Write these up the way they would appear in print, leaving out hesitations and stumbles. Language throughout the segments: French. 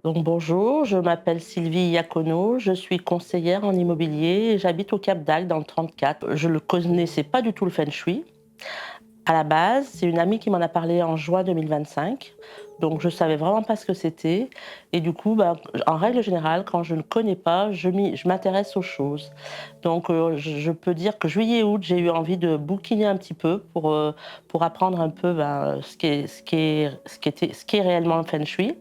Donc bonjour, je m'appelle Sylvie Iacono, je suis conseillère en immobilier et j'habite au Cap d'Agde dans le 34. Je ne connaissais pas du tout le feng shui. À la base, c'est une amie qui m'en a parlé en juin 2025. Donc je savais vraiment pas ce que c'était. Et du coup, en règle générale, quand je ne connais pas, je m'intéresse aux choses. Donc je peux dire que juillet-août, j'ai eu envie de bouquiner un petit peu pour apprendre un peu ce qui est réellement le feng shui.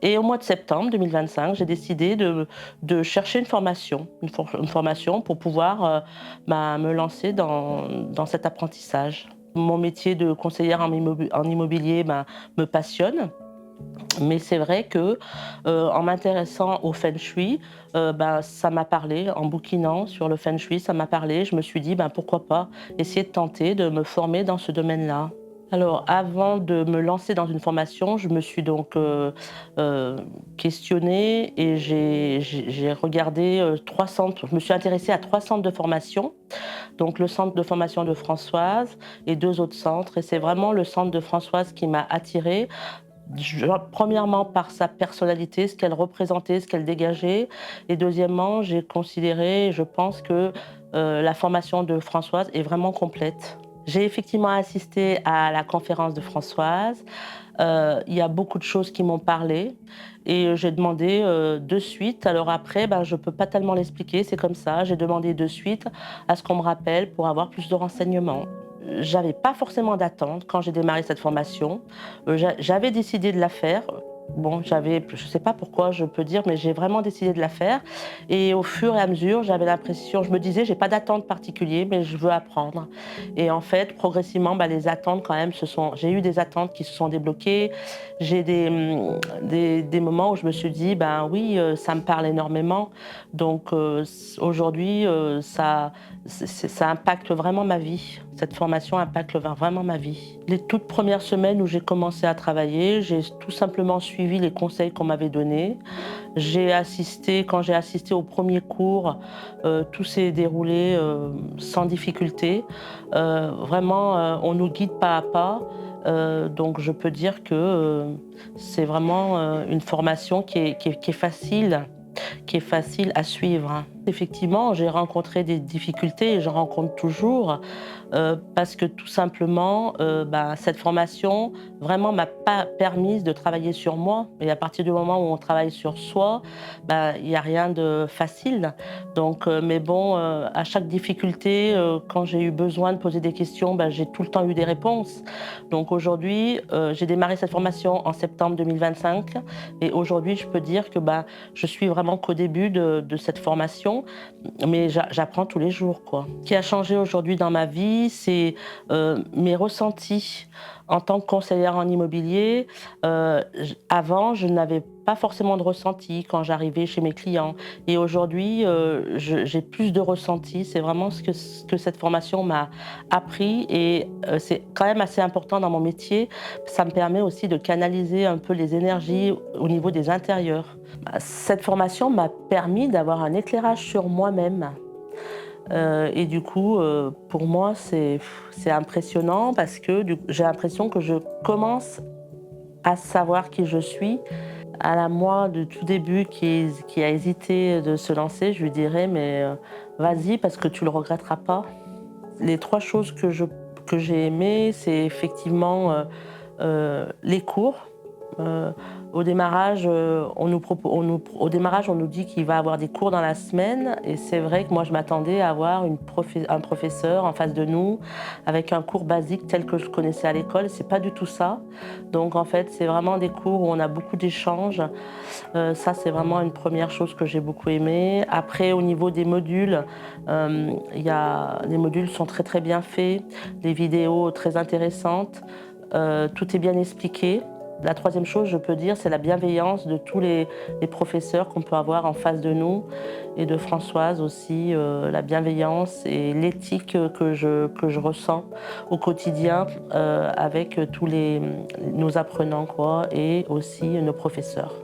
Et au mois de septembre 2025, j'ai décidé de chercher une formation pour pouvoir me lancer dans cet apprentissage. Mon métier de conseillère en immobilier me passionne, mais c'est vrai que en m'intéressant au feng shui, ça m'a parlé. En bouquinant sur le feng shui, ça m'a parlé. Je me suis dit, pourquoi pas essayer de tenter de me former dans ce domaine-là. Alors, avant de me lancer dans une formation, je me suis donc heu, questionnée et j'ai regardé, 3 centres. Je me suis intéressée à 3 centres de formation, donc le centre de formation de Françoise et 2 autres centres, et c'est vraiment le centre de Françoise qui m'a attirée. Premièrement par sa personnalité, ce qu'elle représentait, ce qu'elle dégageait, et deuxièmement, j'ai considéré, je pense que la formation de Françoise est vraiment complète. J'ai effectivement assisté à la conférence de Françoise. Il y a beaucoup de choses qui m'ont parlé et j'ai demandé de suite. Alors après, je ne peux pas tellement l'expliquer, c'est comme ça. J'ai demandé de suite à ce qu'on me rappelle pour avoir plus de renseignements. J'avais pas forcément d'attente quand j'ai démarré cette formation. J'avais décidé de la faire. Bon, je sais pas pourquoi, je peux dire, mais j'ai vraiment décidé de la faire, et au fur et à mesure, j'avais l'impression, je me disais: «J'ai pas d'attente particulière, mais je veux apprendre», et en fait, progressivement, les attentes quand même j'ai eu des attentes qui se sont débloquées. J'ai des moments où je me suis dit: «Ben oui, ça me parle énormément», donc aujourd'hui, ça impacte vraiment ma vie. Cette formation impacte vraiment ma vie. Les toutes premières semaines où j'ai commencé à travailler, j'ai tout simplement suivi les conseils qu'on m'avait donnés. Quand j'ai assisté au premier cours, tout s'est déroulé sans difficulté. Vraiment, on nous guide pas à pas. Donc je peux dire que c'est vraiment une formation qui est facile à suivre. Effectivement, j'ai rencontré des difficultés et j'en rencontre toujours, parce que tout simplement, cette formation vraiment m'a pas permise de travailler sur moi, et à partir du moment où on travaille sur soi, il y a rien de facile. Donc mais bon, à chaque difficulté, quand j'ai eu besoin de poser des questions, j'ai tout le temps eu des réponses. Donc aujourd'hui, j'ai démarré cette formation en septembre 2025, et aujourd'hui, je peux dire que, je suis vraiment qu'au début de cette formation, mais j'apprends tous les jours, quoi. Ce qui a changé aujourd'hui dans ma vie, c'est mes ressentis en tant que conseillère en immobilier. Avant, je n'avais pas forcément de ressenti quand j'arrivais chez mes clients, et aujourd'hui, j'ai plus de ressenti. C'est vraiment ce que cette formation m'a appris, et c'est quand même assez important dans mon métier. Ça me permet aussi de canaliser un peu les énergies au niveau des intérieurs. Cette formation m'a permis d'avoir un éclairage sur moi-même. Et du coup, pour moi, c'est impressionnant parce que j'ai l'impression que je commence à savoir qui je suis. À la moi de tout début qui a hésité de se lancer, je lui dirais: «Mais vas-y, parce que tu le regretteras pas». Les 3 choses que j'ai aimées, c'est effectivement les cours. Heu, Au démarrage, au démarrage, on nous dit qu'il va y avoir des cours dans la semaine, et c'est vrai que moi, je m'attendais à avoir un professeur en face de nous avec un cours basique tel que je connaissais à l'école. C'est pas du tout ça. Donc en fait, c'est vraiment des cours où on a beaucoup d'échanges. Ça, c'est vraiment une première chose que j'ai beaucoup aimée. Après, au niveau des modules, les modules sont très, très bien faits, les vidéos très intéressantes, tout est bien expliqué. La troisième chose, je peux dire, c'est la bienveillance de tous les professeurs qu'on peut avoir en face de nous, et de Françoise aussi, la bienveillance et l'éthique que je ressens au quotidien, avec nos apprenants, quoi, et aussi nos professeurs.